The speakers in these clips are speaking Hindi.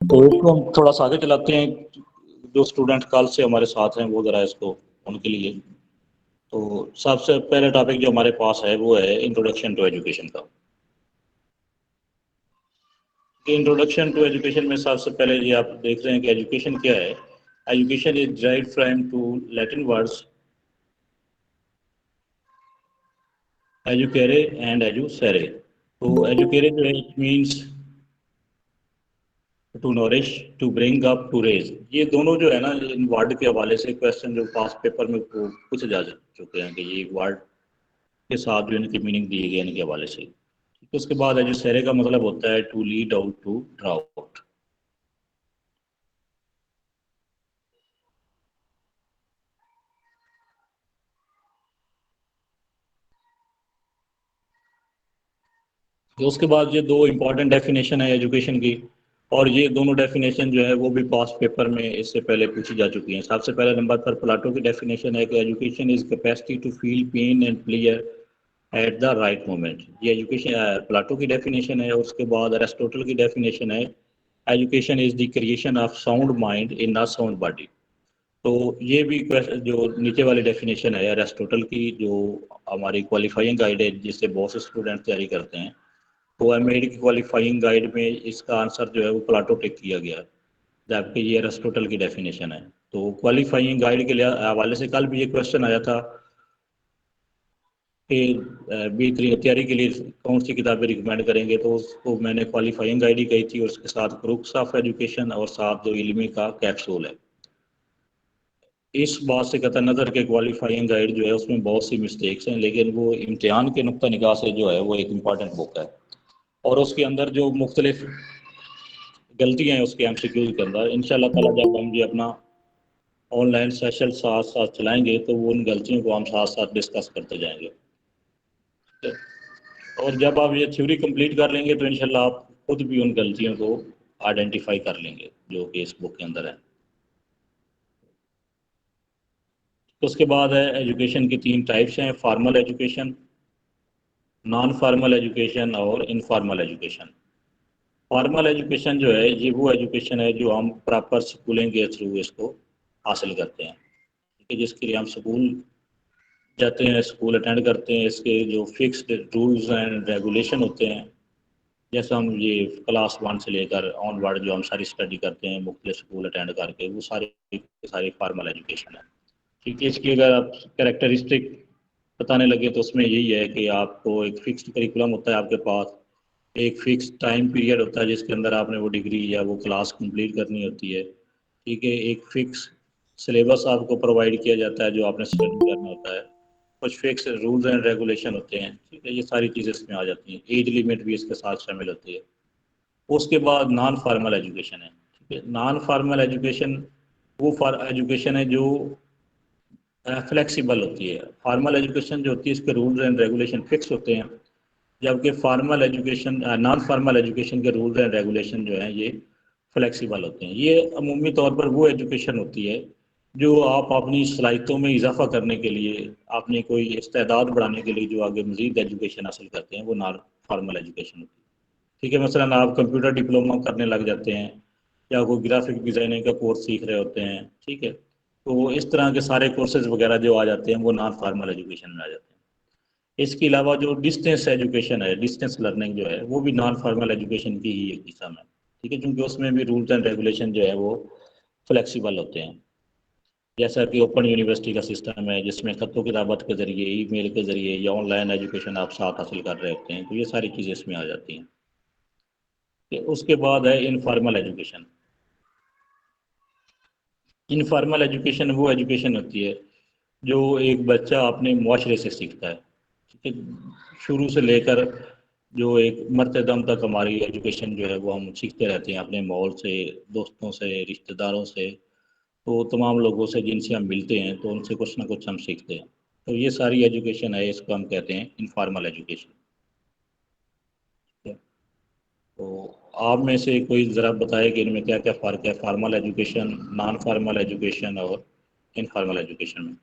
तो इसको हम थोड़ा सा आगे चलाते हैं। जो स्टूडेंट कल से हमारे साथ हैं वो ज़रा इसको उनके लिए। तो सबसे पहले टॉपिक जो हमारे पास है वो है इंट्रोडक्शन टू एजुकेशन का। इंट्रोडक्शन टू एजुकेशन में सबसे पहले ये आप देख रहे हैं कि एजुकेशन क्या है। Education is derived from two Latin words educare and educere. तो एजुकेरे जो है it means to nourish, to bring up, to raise. ये दोनों जो है ना इन वर्ड के हवाले से क्वेश्चन जो पास पेपर में पूछे जा चुके हैं कि ये वर्ड के साथ जो इनकी मीनिंग दिए गए इनके हवाले से। तो उसके बाद एजुसेरे का मतलब होता है to lead out, to draw out. तो उसके बाद ये दो इंपॉर्टेंट डेफिनेशन है एजुकेशन की। और ये दोनों डेफिनेशन जो है वो भी पास पेपर में इससे पहले पूछी जा चुकी हैं। सबसे पहले नंबर पर प्लाटो की डेफिनेशन है कि education is capacity to feel pain and pleasure at the right moment. ये एजुकेशन प्लाटो की डेफिनेशन है। और उसके बाद अरिस्टोटल की डेफिनेशन है education is the creation of sound mind in a sound body. तो ये भी जो नीचे वाली डेफिनेशन है अरिस्टोटल की, जो हमारी क्वालिफाइंग गाइड है जिससे बहुत से स्टूडेंट तैयारी करते हैं, तो एमएड की क्वालिफाइंग गाइड में इसका आंसर जो है वो प्लाटो टिक किया गया है, जबकि ये अरिस्टोटल की डेफिनेशन है। तो क्वालिफाइंग गाइड के लिए हवाले से कल भी ये क्वेश्चन आया था कि बी तैयारी के लिए कौन सी किताबें रिकमेंड करेंगे, तो उसको मैंने क्वालिफाइंग गाइड ही कही थी और उसके साथ क्रुक्स ऑफ एजुकेशन और साथ जो इल्मी का कैप्सूल है। इस बात से कतई नज़र के क्वालिफाइंग गाइड जो है उसमें बहुत सी मिस्टेक्स हैं, लेकिन वो इम्तिहान के नुक्ता निगाह से जो है वो एक इम्पॉर्टेंट बुक है। और उसके अंदर जो मुख्तलिफ गलतियां हैं उसके एमसीक्यूज के अंदर इंशाल्लाह ताला जब हम ये अपना ऑनलाइन सेशन साथ साथ चलाएंगे तो वो उन गलतियों को हम साथ साथ डिस्कस करते जाएंगे। और जब आप ये थ्योरी कंप्लीट कर लेंगे तो इंशाल्लाह आप खुद भी उन गलतियों को आइडेंटिफाई कर लेंगे जो कि इस बुक के अंदर है। तो उसके बाद है एजुकेशन की तीन टाइप्स हैं, formal education, non formal education और इनफॉर्मल एजुकेशन। फॉर्मल एजुकेशन जो है ये वो एजुकेशन है जो हम प्रॉपर स्कूलिंग के थ्रू इसको हासिल करते हैं, ठीक है, जिसके लिए हम स्कूल जाते हैं, स्कूल अटेंड करते हैं। इसके जो फिक्स्ड रूल्स एंड रेगुलेशन होते हैं, जैसे हम ये क्लास वन से लेकर ऑनवर्ड जो हम सारी स्टडी करते हैं मुख्तलिफ स्कूल अटेंड करके, वो सारी फॉर्मल एजुकेशन है। ठीक है, इसकी अगर आप कैरेक्टरिस्टिक बताने लगे तो उसमें यही है कि आपको एक फिक्स्ड करिकुलम होता है आपके पास, एक फिक्स टाइम पीरियड होता है जिसके अंदर आपने वो डिग्री या वो क्लास कंप्लीट करनी होती है। ठीक है, एक फिक्स सिलेबस आपको प्रोवाइड किया जाता है जो आपने स्टडी करना होता है। कुछ फिक्स रूल्स एंड रेगुलेशन होते हैं, ठीक है, ये सारी चीज़ें इसमें आ जाती हैं। एज लिमिट भी इसके साथ शामिल होती है। उसके बाद नॉन फार्मल एजुकेशन है। ठीक है, नॉन फार्मल एजुकेशन वो एजुकेशन है जो फ्लेक्सिबल होती है। फार्मल एजुकेशन जो होती है इसके रूल्स एंड रेगुलेशन फिक्स होते हैं, जबकि formal education non formal education के रूल्स एंड रेगुलेशन जो हैं ये फ्लेक्सिबल होते हैं। ये अमूमी तौर पर वो एजुकेशन होती है जो आप अपनी सलाहियतों में इजाफा करने के लिए, अपनी कोई इस्तेदाद बढ़ाने के लिए जो आगे मजीद एजुकेशन हासिल करते हैं वो नॉन फार्मल एजुकेशन होती है। ठीक है, मसलन आप कंप्यूटर डिप्लोमा करने लग जाते हैं या कोई ग्राफिक डिज़ाइनिंग का कोर्स सीख रहे होते हैं, ठीक है, तो इस तरह के सारे कोर्सेज वगैरह जो आ जाते हैं वो नॉन फार्मल एजुकेशन में आ जाते हैं। इसके अलावा जो डिस्टेंस एजुकेशन है, डिस्टेंस लर्निंग जो है वो भी नॉन फॉर्मल एजुकेशन की ही एक किस्म है। ठीक है, क्योंकि उसमें भी रूल्स एंड रेगुलेशन जो है वो फ्लेक्सिबल होते हैं। जैसा कि ओपन यूनिवर्सिटी का सिस्टम है जिसमें खतों किताबत के ज़रिए, ईमेल के ज़रिए या ऑनलाइन एजुकेशन आप साथ हासिल कर रहे होते हैं, तो ये सारी चीज़ें इसमें आ जाती हैं। कि उसके बाद है इनफॉर्मल एजुकेशन। इनफॉर्मल एजुकेशन वो एजुकेशन होती है जो एक बच्चा अपने मुआशरे से सीखता है। ठीक है, शुरू से लेकर जो एक मरते दम तक हमारी एजुकेशन जो है वो हम सीखते रहते हैं अपने माहौल से, दोस्तों से, रिश्तेदारों से, तो तमाम लोगों से जिनसे हम मिलते हैं तो उनसे कुछ ना कुछ हम सीखते हैं। तो ये सारी एजुकेशन है, इसको हम कहते हैं इनफॉर्मल एजुकेशन। तो आप में से कोई ज़रा बताए कि इनमें क्या क्या फ़र्क है, formal education, non formal education और इनफॉर्मल एजुकेशन में।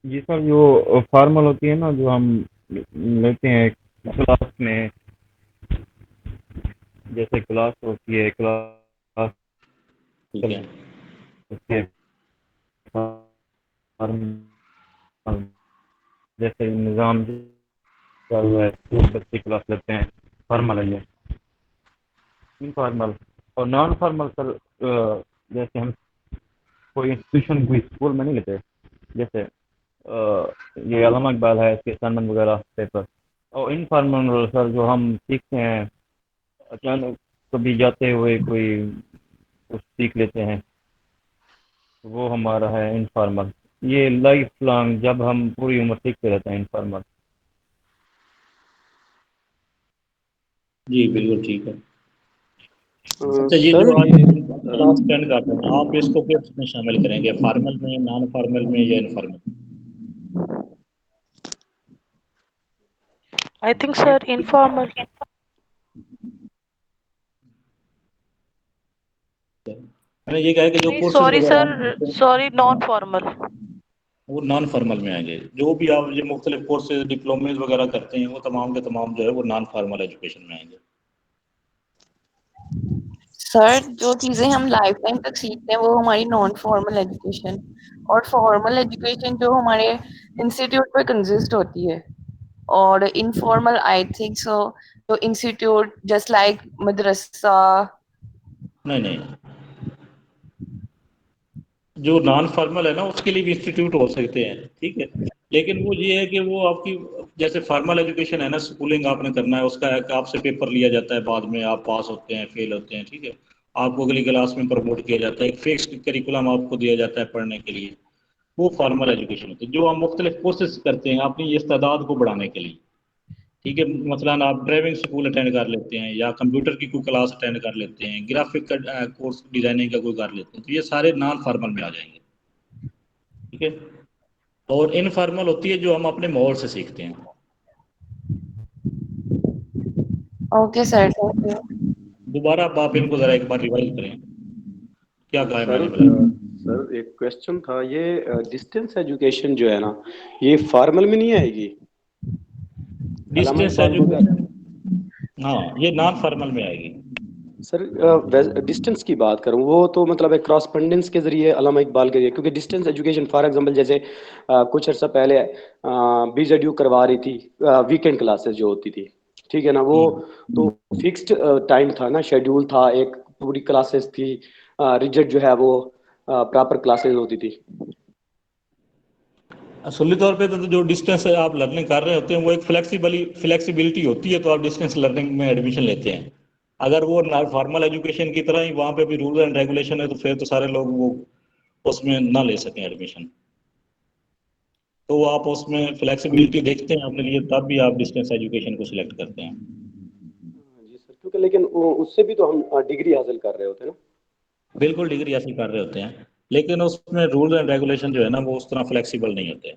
जी सर, जो फॉर्मल होती है ना, जो हम लेते हैं क्लास में, जैसे क्लास होती है, क्लास ठीक है। होती है फॉर्मल, जैसे निज़ाम चल रहा है, स्कूल बच्चे क्लास लेते हैं, फॉर्मल है ये। इनफॉर्मल और नॉन फॉर्मल सर, जैसे हम कोई इंस्टीट्यूशन कोई स्कूल में नहीं लेते, जैसे ये अल्लामा इकबाल है, इसके असाइनमेंट वगैरह पेपर। और इनफॉर्मल सर जो हम सीखते हैं अचानक कभी जाते हुए कोई कुछ सीख लेते हैं, वो हमारा है इनफॉर्मल। ये लाइफ लॉन्ग जब हम पूरी उम्र सीखते रहते हैं इनफॉर्मल। जी बिल्कुल ठीक है। अच्छा, ये सर जो आज ये क्लास अटेंड करते हैं आप इसको किस में शामिल करेंगे, फॉर्मल में, नॉन फॉर्मल में या informal? I think, sir, informal. मैंने ये कहा कि जो नहीं, कोर्सेज सॉरी वगैरह सर, आप करते सॉरी, हैं, नॉन हाँ, फॉर्मल। वो नॉन फॉर्मल में आएंगे। जो भी आप ये मुख्तलिफ कोर्सेज डिप्लोमेज वगैरह करते हैं वो तमाम के तमाम जो है वो नॉन फॉर्मल एजुकेशन में आएंगे। सर जो चीजें हम लाइफ टाइम तक सीखते हैं वो हमारी नॉन फॉर्मल एजुकेशन, और फॉर्मल एजुकेशन जो हमारे इंस्टीट्यूट पे कंसिस्ट होती है। और इनफॉर्मल आई थिंक सो, तो इंस्टीट्यूट जस्ट लाइक मदरसा। नहीं नहीं, जो नॉन फॉर्मल है ना उसके लिए भी इंस्टीट्यूट हो सकते हैं, ठीक है। लेकिन वो ये है कि वो आपकी जैसे फॉर्मल एजुकेशन है ना, स्कूलिंग आपने करना है, उसका है कि आपसे पेपर लिया जाता है, बाद में आप पास होते हैं, फेल होते हैं, ठीक है। आपको अगली क्लास में प्रमोट किया जाता है, एक फिक्स करिकुलम आपको दिया जाता है पढ़ने के लिए। वो फॉर्मल एजुकेशन होती है। जो हम मुख्तलिफ कोर्सेज करते हैं अपनी इस्तेदाद को बढ़ाने के लिए, ठीक है। मसलन आप ड्राइविंग स्कूल अटेंड कर लेते हैं, या कंप्यूटर की कोई क्लास अटेंड कर लेते हैं, ग्राफिक का कोर्स डिजाइनिंग का कोई कर लेते हैं, तो ये सारे नॉन फॉर्मल में आ जाएंगे, ठीक है। और इनफॉर्मल होती है जो हम अपने माहौल से सीखते हैं। Okay sir, thank you. दोबारा आप इनको जरा एक बार रिवाइज करें, क्या कहा है सर मैंने बता। सर एक क्वेश्चन था, ये डिस्टेंस एजुकेशन जो है ना, ये फॉर्मल में नहीं आएगी? अल्लामा डिस्टेंस इकबाल वगैरह। एजुकेशन, हाँ ये नॉन फॉर्मल में आएगी। सर डिस्टेंस की बात करूं, वो तो मतलब एक क्रॉसपेंडेंस के जरिए अल्लामा इकबाल के जरिए, क्योंकि डिस्टेंस एजुकेशन फॉर एग्जांपल जैसे कुछ अर्सा पहले बीजेडयू करवा रही थी, वीकेंड क्लासेस जो होती थी, ठीक है ना, वो तो फिक्स्ड टाइम था ना, शेड्यूल था, एक पूरी क्लासेस थी, रिजिड जो है वो प्रॉपर क्लासेस होती थी। असली तौर पे तो जो डिस्टेंस आप लर्निंग कर रहे होते हैं वो एक फ्लेक्सिबिलिटी होती है, तो आप डिस्टेंस लर्निंग में एडमिशन लेते हैं। अगर वो फॉर्मल एजुकेशन की तरह ही वहाँ पे भी रूल एंड रेगुलेशन है, तो फिर तो सारे लोग वो उसमें ना ले सकें एडमिशन। तो आप उसमें फ्लेक्सिबिलिटी देखते हैं अपने लिए, तब भी आप डिस्टेंस एजुकेशन को सिलेक्ट करते हैं। जी सर, क्योंकि लेकिन उससे भी तो हम डिग्री हासिल कर रहे होते हैं बिल्कुल डिग्री हासिल कर रहे होते हैं, लेकिन उसमें रूल एंड रेगुलेशन जो है ना वो उस तरह फ्लेक्सिबल नहीं होते।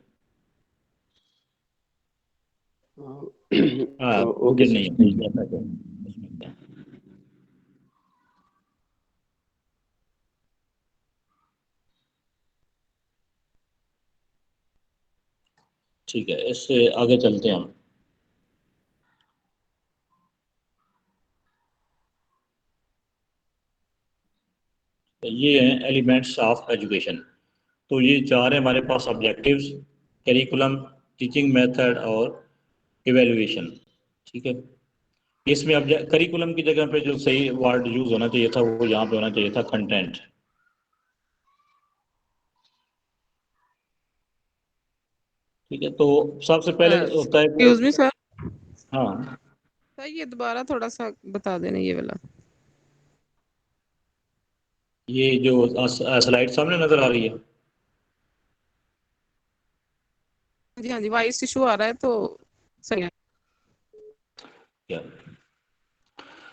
ना। हाँ ओके rigid नहीं सर। होते जैसा कि उसमें होता है। ठीक है, इससे आगे चलते हैं हम। तो ये हैं एलिमेंट्स ऑफ एजुकेशन। तो ये चार हैं हमारे पास: ऑब्जेक्टिव्स, करिकुलम, टीचिंग मेथड और इवेल्युएशन, ठीक है। इसमें अब करिकुलम की जगह पे जो सही वर्ड यूज होना चाहिए था वो यहाँ पे होना चाहिए था कंटेंट, ठीक है। तो सबसे पहले होता है कि एक्सक्यूज मी सर। हाँ, सर ये दोबारा थोड़ा सा बता देना ये वाला। ये जो स्लाइड सामने नजर आ रही है, जी हाँ जी, वॉइस इशू आ रहा है तो सही है। क्या?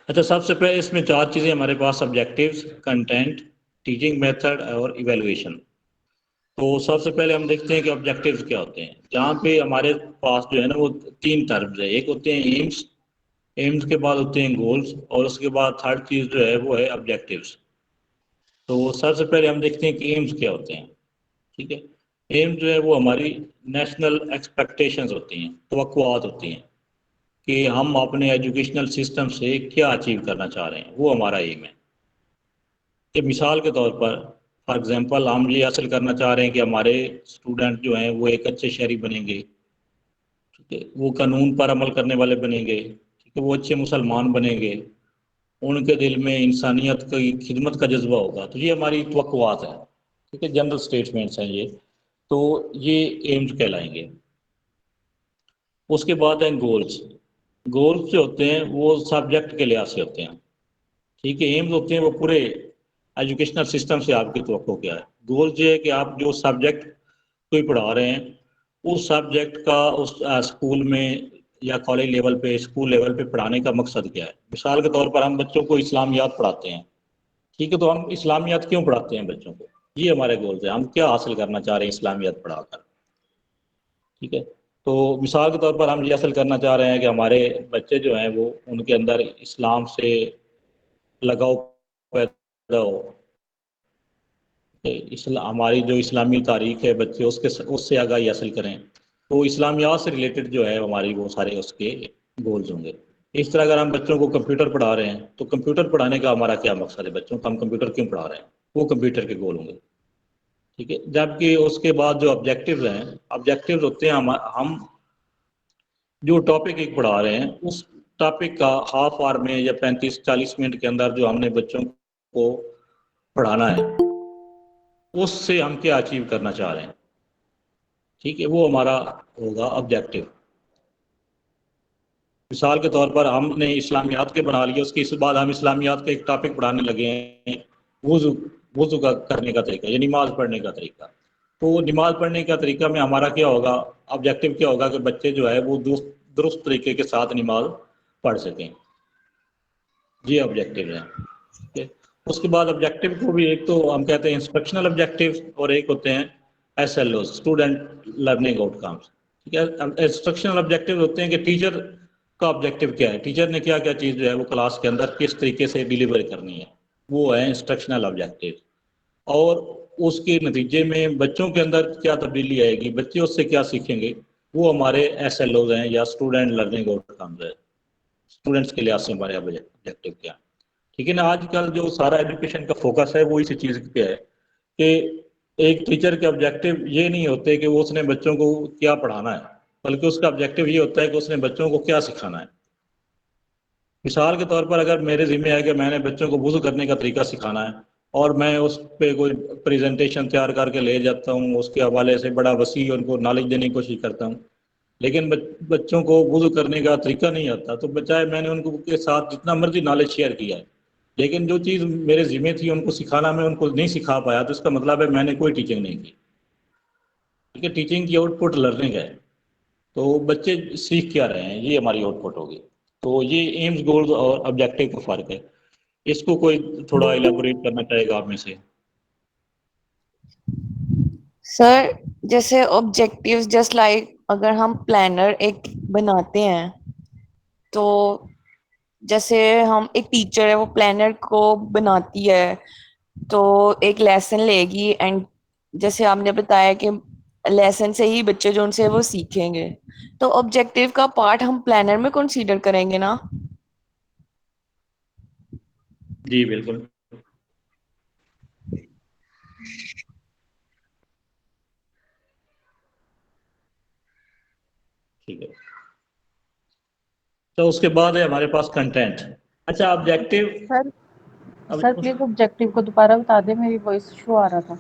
अच्छा, सबसे पहले इसमें चार चीज़ें हमारे पास: सब्जेक्टिव्स, कंटेंट, टीचिंग मेथड और इवेलुएशन। तो सबसे पहले हम देखते हैं कि ऑब्जेक्टिव्स क्या होते हैं। जहाँ पे हमारे पास जो है ना वो तीन टर्म्स है। एक होते हैं एम्स, एम्स के बाद होते हैं गोल्स, और उसके बाद थर्ड चीज़ जो है वो है ऑब्जेक्टिव्स। तो सबसे पहले हम देखते हैं कि एम्स क्या होते हैं, ठीक है। एम जो है वो हमारी नेशनल एक्सपेक्टेशंस होती हैं, तवक्कुआत होती हैं कि हम अपने एजुकेशनल सिस्टम से क्या अचीव करना चाह रहे हैं, वो हमारा एम है। कि मिसाल के तौर पर फॉर एग्जांपल हम ये हासिल करना चाह रहे हैं कि हमारे स्टूडेंट जो हैं वो एक अच्छे शहरी बनेंगे, ठीक है, वो कानून पर अमल करने वाले बनेंगे, ठीक है, वो अच्छे मुसलमान बनेंगे, उनके दिल में इंसानियत की खिदमत का जज्बा होगा। तो ये हमारी तवक्कुआत है, ठीक है, जनरल स्टेटमेंट्स हैं ये। तो ये एम्स कहलाएंगे। उसके बाद हैं गोल्स। गोल्स जो होते हैं वो सब्जेक्ट के लिहाज से होते हैं, ठीक है। एम्स होते हैं वो पूरे एजुकेशनल सिस्टम से आपकी तवक्को क्या है। गोल्स ये है कि आप जो सब्जेक्ट कोई पढ़ा रहे हैं उस सब्जेक्ट का उस स्कूल में या कॉलेज लेवल पे, स्कूल लेवल पे पढ़ाने का मकसद क्या है। मिसाल के तौर पर हम बच्चों को इस्लामियात पढ़ाते हैं, ठीक है, तो हम इस्लामियात क्यों पढ़ाते हैं बच्चों को, ये हमारे गोल्स है, हम क्या हासिल करना चाह रहे हैं इस्लामियात पढ़ाकर, ठीक है। तो मिसाल के तौर पर हम ये हासिल करना चाह रहे हैं कि हमारे बच्चे जो हैं वो उनके अंदर इस्लाम से लगाव पैदा हो, हमारी जो इस्लामी तारीख है बच्चे उससे आगाही हासिल करें। तो इस्लामियात से रिलेटेड जो है हमारी वो सारे उसके गोल्स होंगे। इस तरह अगर हम बच्चों को कंप्यूटर पढ़ा रहे हैं तो कंप्यूटर पढ़ाने का हमारा क्या मकसद है, बच्चों को हम कंप्यूटर क्यों पढ़ा रहे हैं, वो कंप्यूटर के गोल होंगे, ठीक है। जबकि उसके बाद जो ऑब्जेक्टिव्स हैं, ऑब्जेक्टिव्स होते हैं हम जो टॉपिक एक पढ़ा रहे हैं उस टॉपिक का हाफ आवर में या 35-40 मिनट के अंदर जो हमने बच्चों को पढ़ाना है उससे हम क्या अचीव करना चाह रहे हैं, ठीक है, वो हमारा होगा ऑब्जेक्टिव। मिसाल के तौर पर हमने इस्लामियात के बना लिया, उसके इस बाद हम इस्लामियात का एक टॉपिक पढ़ाने लगे हैं, वुज़ू वुज़ू का करने का तरीका या नमाज पढ़ने का तरीका। तो नमाज पढ़ने का तरीका में हमारा क्या होगा, ऑब्जेक्टिव क्या होगा कि बच्चे जो है वो दुरुस्त तरीके के साथ नमाज पढ़ सकें, ये ऑब्जेक्टिव है, ठीक है। उसके बाद ऑब्जेक्टिव को भी एक तो हम कहते हैं इंस्ट्रक्शनल ऑब्जेक्टिव और एक होते हैं SLO, स्टूडेंट लर्निंग आउटकम्स, ठीक है। इंस्ट्रक्शनल ऑब्जेक्टिव होते हैं कि टीचर का ऑब्जेक्टिव क्या है, टीचर ने क्या क्या चीज़ जो है वो क्लास के अंदर किस तरीके से डिलीवर करनी है, वो है इंस्ट्रक्शनल ऑब्जेक्टिव। और उसके नतीजे में बच्चों के अंदर क्या तब्दीली आएगी, बच्चे उससे क्या सीखेंगे, वो हमारे SLOs हैं या स्टूडेंट लर्निंग आउटकम्स है। स्टूडेंट्स के लिहाज से हमारे ऑब्जेक्टिव क्या है, ठीक है ना। आजकल जो सारा एजुकेशन का फोकस है वो इसी चीज़ पे है कि एक टीचर के ऑब्जेक्टिव ये नहीं होते कि वो उसने बच्चों को क्या पढ़ाना है, बल्कि उसका ऑब्जेक्टिव ये होता है कि उसने बच्चों को क्या सिखाना है। मिसाल के तौर पर अगर मेरे ज़िम्मे है कि मैंने बच्चों को वुज़ू करने का तरीका सिखाना है और मैं उस पे कोई प्रेजेंटेशन तैयार करके ले जाता हूँ, उसके हवाले से बड़ा वसी उनको नॉलेज देने की कोशिश करता हूँ, लेकिन बच्चों को वुज़ू करने का तरीका नहीं आता, तो बचाए मैंने उनको के साथ जितना मर्जी नॉलेज शेयर किया है, लेकिन जो चीज़ मेरे ज़िम्मे थी उनको सिखाना मैं उनको नहीं सिखा पाया, तो इसका मतलब है मैंने कोई टीचिंग नहीं की, ठीक है। टीचिंग की आउटपुट लर्निंग है, तो बच्चे सीख क्या रहे हैं ये हमारी आउटपुट होगी। तो ये एम्स, गोल्स और ऑब्जेक्टिव का फ़र्क है। इसको कोई थोड़ा इलेबोरेट करना चाहेगा आप में से? सर जैसे ऑब्जेक्टिव्स जस्ट लाइक अगर हम प्लानर एक बनाते हैं तो जैसे हम एक टीचर है वो प्लानर को बनाती है तो एक लेसन लेगी एंड जैसे आपने बताया कि लेसन से ही बच्चे जो उनसे वो सीखेंगे, तो ऑब्जेक्टिव का पार्ट हम प्लानर में कंसीडर करेंगे ना। जी बिल्कुल, ठीक है। तो उसके बाद है हमारे पास कंटेंट। अच्छा, ऑब्जेक्टिव। सर अब सर प्लीज ऑब्जेक्टिव को दोबारा बता दें, मेरी वॉइस इशू आ रहा था।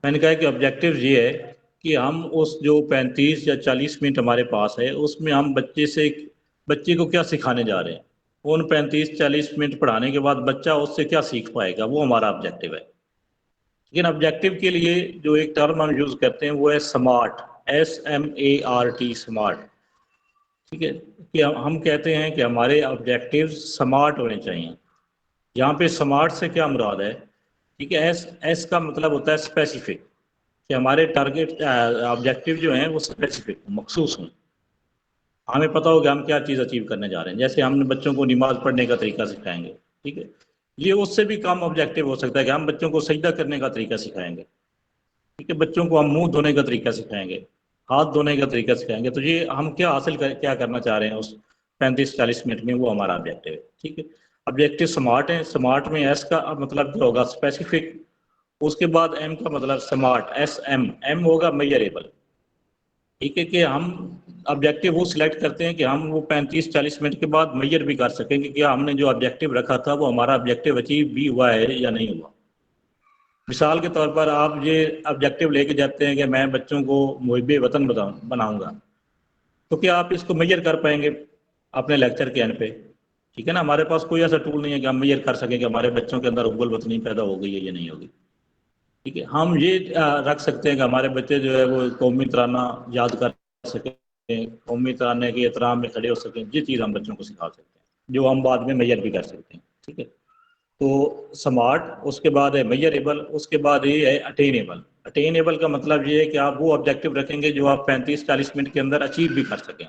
मैंने कहा कि ऑब्जेक्टिव ये है कि हम उस जो 35 या 40 मिनट हमारे पास है उसमें हम बच्चे को क्या सिखाने जा रहे हैं, उन 35-40 मिनट पढ़ाने के बाद बच्चा उससे क्या सीख पाएगा, वो हमारा ऑब्जेक्टिव है। लेकिन ऑब्जेक्टिव के लिए जो एक टर्म हम यूज़ करते हैं वो है स्मार्ट, SMART, स्मार्ट, ठीक है। कि हम कहते हैं कि हमारे ऑब्जेक्टिव स्मार्ट होने चाहिए। यहाँ पे स्मार्ट से क्या मुराद है, ठीक है। एस का मतलब होता है स्पेसिफिक, कि हमारे टारगेट ऑब्जेक्टिव जो हैं वो स्पेसिफिक मखसूस हों, हमें पता होगा हम क्या चीज़ अचीव करने जा रहे हैं। जैसे हमने बच्चों को नमाज पढ़ने का तरीका सिखाएंगे, ठीक है, ये उससे भी कम ऑब्जेक्टिव हो सकता है कि हम बच्चों को सजदा करने का तरीका सिखाएंगे, ठीक है, बच्चों को हम मुंह धोने का तरीका सिखाएंगे, हाथ धोने का तरीका सिखाएंगे। तो ये हम क्या करना चाह रहे हैं उस 35-40 मिनट में, वो हमारा ऑब्जेक्टिव है। ठीक है, ऑब्जेक्टिव स्मार्ट है। स्मार्ट में एस का मतलब जो होगा स्पेसिफिक, उसके बाद एम का मतलब स्मार्ट, एम होगा मेजरेबल। ठीक है, कि हम ऑब्जेक्टिव वो सिलेक्ट करते हैं कि हम वो 35-40 मिनट के बाद मेजर भी कर सकेंगे कि हमने जो ऑब्जेक्टिव रखा था वो हमारा ऑब्जेक्टिव अचीव भी हुआ है या नहीं हुआ। मिसाल के तौर पर आप ये ऑब्जेक्टिव लेके जाते हैं कि मैं बच्चों को मुहिब वतन बनाऊंगा, तो क्या आप इसको मेजर कर पाएंगे अपने लेक्चर के एंड पे? ठीक है ना, हमारे पास कोई ऐसा टूल नहीं है कि हम मेजर कर सकें कि हमारे बच्चों के अंदर हुब्बुल वतनी पैदा हो गई है या नहीं होगी। ठीक है, हम ये रख सकते हैं कि हमारे बच्चे जो है वो कौमी तराना याद कर सकें, कौमी तराने के एहतराम में खड़े हो सकें। ये चीज़ हम बच्चों को सिखा सकते हैं, जो हम बाद में मेजर भी कर सकते हैं। ठीक है, तो स्मार्ट, उसके बाद है मेजरेबल, उसके बाद ये है अटेनेबल। अटेनेबल का मतलब ये है कि आप वो ऑब्जेक्टिव रखेंगे जो आप 35-40 मिनट के अंदर अचीव भी कर सकें।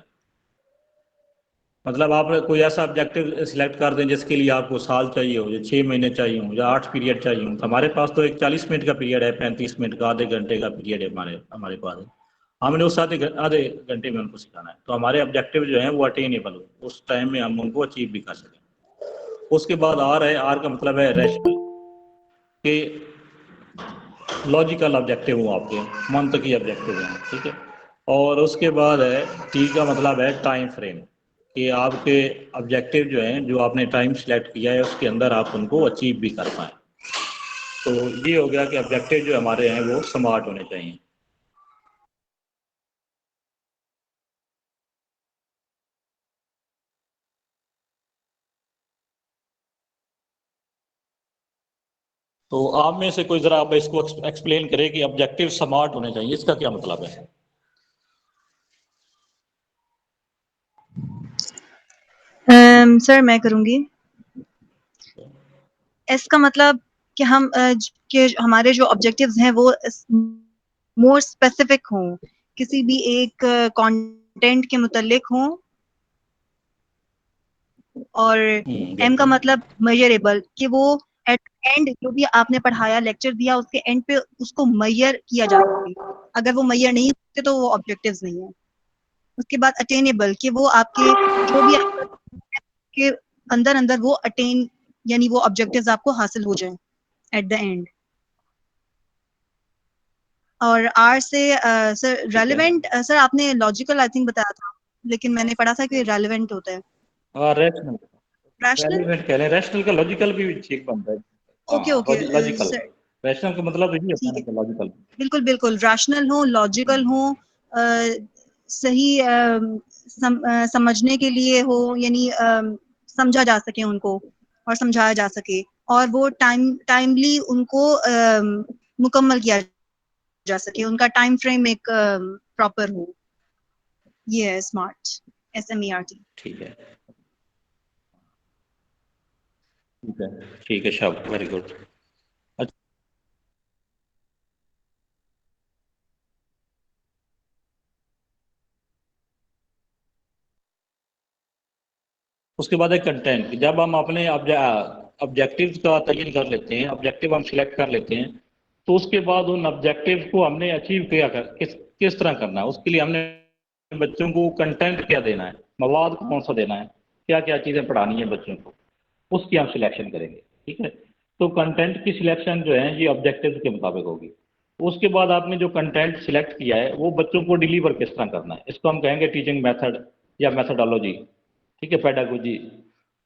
मतलब आप कोई ऐसा ऑब्जेक्टिव सिलेक्ट कर दें जिसके लिए आपको साल चाहिए हो, या 6 महीने चाहिए हो, या 8 पीरियड चाहिए हो। तो हमारे पास तो एक 40 मिनट का पीरियड है, 35 मिनट का, आधे घंटे का पीरियड है हमारे पास है। हमने उस आधे घंटे में उनको सिखाना है, तो हमारे ऑब्जेक्टिव जो है वो अटेनेबल हो, उस टाइम में हम उनको अचीव भी कर सकें। उसके बाद आर है। आर का मतलब है रैशनल, के लॉजिकल ऑब्जेक्टिव हो, आपके मंतकी ऑब्जेक्टिव हैं। ठीक है, और उसके बाद है टी का मतलब है टाइम फ्रेम, कि आपके ऑब्जेक्टिव जो हैं, जो आपने टाइम सेलेक्ट किया है उसके अंदर आप उनको अचीव भी कर पाएँ। तो ये हो गया कि ऑब्जेक्टिव जो हमारे हैं वो स्मार्ट होने चाहिए। तो आप में से कोई ज़रा आप इसको एक्सप्लेन करें कि ऑब्जेक्टिव स्मार्ट होने चाहिए, इसका क्या मतलब है? सर मैं करूँगी। इसका मतलब कि कि हमारे जो ऑब्जेक्टिव्स हैं वो मोर स्पेसिफिक हों, किसी भी एक कंटेंट के मुतल्लिक हों। और एम का मतलब मेजरेबल, कि वो एट एंड जो भी आपने पढ़ाया, लेक्चर दिया, उसके एंड पे उसको मेजर किया जा सके। अगर वो मेजर नहीं होते तो वो ऑब्जेक्टिव्स नहीं है। उसके बाद अटेनेबल, कि वो आपके जो भी के अंदर वो अटेन, यानी वो ऑब्जेक्टिव्स आपको हासिल हो जाएं एट द एंड। और आर से सर रेलेवेंट, सर आपने लॉजिकल आई थिंक बताया था, लेकिन मैंने पढ़ा था कि रेलेवेंट होता है। रैशनल, रैशनल, रेलिवेंट कह लें, रैशनल का लॉजिकल भी ठीक बनता है। ओके हाँ, ओके लॉजिकल, सर, रैशनल का मतलब यही होता है ठीक ना है, कि लॉजिकल। बिल्कुल बिल्कुल, रैशनल हो, लॉजिकल हो, सही समझने के लिए हो, यानी समझा जा सके उनको और समझाया जा सके, और वो टाइमली उनको मुकम्मल किया जा सके, उनका टाइम फ्रेम एक प्रॉपर हो। ये है स्मार्ट, SMART। ठीक है, ठीक है, ठीक है, शाबाश, वेरी गुड। उसके बाद है कंटेंट। जब हम अपने ऑब्जेक्टिव्स का तयन कर लेते हैं, ऑब्जेक्टिव हम सिलेक्ट कर लेते हैं, तो उसके बाद उन ऑब्जेक्टिव को हमने अचीव किस तरह करना है, उसके लिए हमने बच्चों को कंटेंट क्या देना है, मवाद कौन सा देना है, क्या क्या चीज़ें पढ़ानी है बच्चों को, उसकी हम सिलेक्शन करेंगे। ठीक है, तो कंटेंट की सिलेक्शन जो है ये ऑब्जेक्टिव के मुताबिक होगी। उसके बाद आपने जो कंटेंट सिलेक्ट किया है वो बच्चों को डिलीवर किस तरह करना है, इसको हम कहेंगे टीचिंग मेथड या मेथडोलॉजी। ठीक है, पेडागोजी।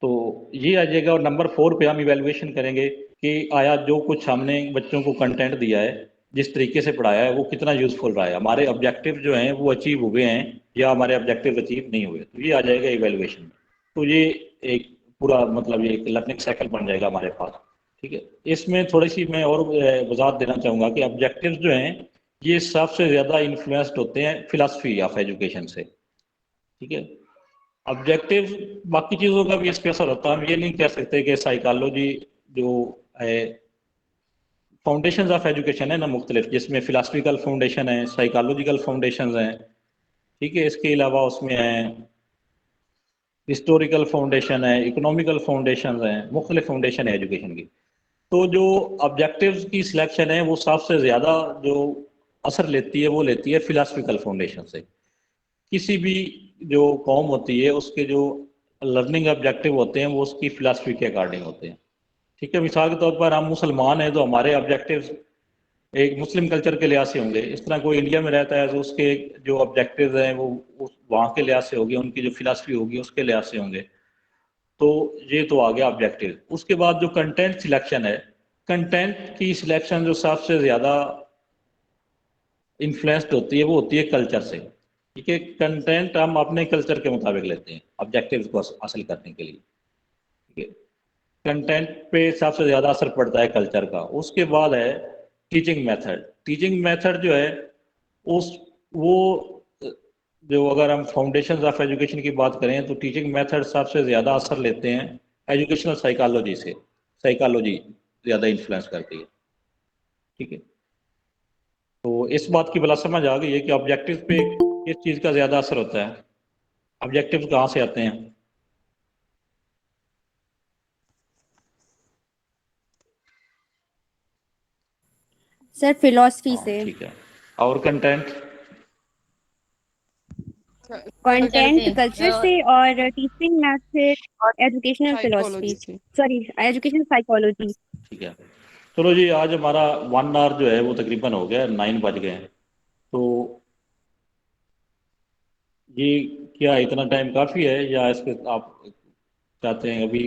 तो ये आ जाएगा। और नंबर 4 पे हम इवेलुएशन करेंगे कि आया जो कुछ हमने बच्चों को कंटेंट दिया है, जिस तरीके से पढ़ाया है, वो कितना यूजफुल रहा है, हमारे ऑब्जेक्टिव जो हैं वो अचीव हुए हैं या हमारे ऑब्जेक्टिव अचीव नहीं हुए। तो ये आ जाएगा इवेलुएशन में। तो ये एक पूरा मतलब ये एक लर्निंग साइकिल बन जाएगा हमारे पास। ठीक है, इसमें थोड़ी सी मैं और वजाहत देना चाहूँगा कि ऑब्जेक्टिव्स जो हैं ये सबसे ज़्यादा इन्फ्लुएंस्ड होते हैं फिलासफी ऑफ एजुकेशन से। ठीक है, ऑब्जेक्टिव बाकी चीज़ों का भी इस पे असर होता है। हम ये नहीं कह सकते कि साइकोलॉजी जो है फाउंडेशन ऑफ एजुकेशन है ना मुख्तलिफ, जिसमें फिलासफिकल फाउंडेशन है, साइकोलॉजिकल फाउंडेशन हैं। ठीक है, इसके अलावा उसमें है हिस्टोरिकल फाउंडेशन है, इकोनॉमिकल फाउंडेशन हैं, मुख्तलिफ फाउंडेशन है एजुकेशन की। तो जो ऑब्जेक्टिव्स की सिलेक्शन है वो सबसे ज़्यादा जो असर लेती है वो लेती है फिलासफिकल फाउंडेशन से। किसी भी जो कौम होती है उसके जो लर्निंग ऑब्जेक्टिव होते हैं वो उसकी फिलासफी के अकॉर्डिंग होते हैं। ठीक है, मिसाल के तौर पर हम मुसलमान हैं तो हमारे ऑब्जेक्टिव्स एक मुस्लिम कल्चर के लिहाज से होंगे। इस तरह कोई इंडिया में रहता है तो उसके जो ऑब्जेक्टिव्स हैं वो वहाँ के लिहाज से होंगे, उनकी जो फिलासफी होगी उसके लिहाज से होंगे। तो ये तो आ गया ऑब्जेक्टिव। उसके बाद जो कंटेंट सिलेक्शन है, कंटेंट की सिलेक्शन जो सबसे ज़्यादा इन्फ्लुएंस्ड होती है वो होती है कल्चर से। ठीक है, कंटेंट हम अपने कल्चर के मुताबिक लेते हैं ऑब्जेक्टिव्स को हासिल करने के लिए। ठीक है, कंटेंट पे सबसे ज़्यादा असर पड़ता है कल्चर का। उसके बाद है टीचिंग मेथड। टीचिंग मेथड जो है उस वो जो अगर हम फाउंडेशंस ऑफ एजुकेशन की बात करें तो टीचिंग मेथड सबसे ज़्यादा असर लेते हैं एजुकेशनल साइकोलॉजी से। साइकोलॉजी ज़्यादा इन्फ्लुएंस करती है। ठीक है, तो इस बात की भला समझ आ गई है कि ऑब्जेक्टिव पे किस चीज़ का ज़्यादा असर होता है, ऑब्जेक्टिव कहाँ से आते हैं। सर फिलॉसफी हाँ, से। ठीक है। और कंटेंट कंटेंट कल्चर से और teaching method educational philosophy, psychology से। Sorry education psychology. ठीक है। चलो जी, आज हमारा 1 आवर जो है वो तकरीबन हो गया, 9 बज गए हैं। तो ये क्या इतना टाइम काफ़ी है या इसके आप चाहते हैं अभी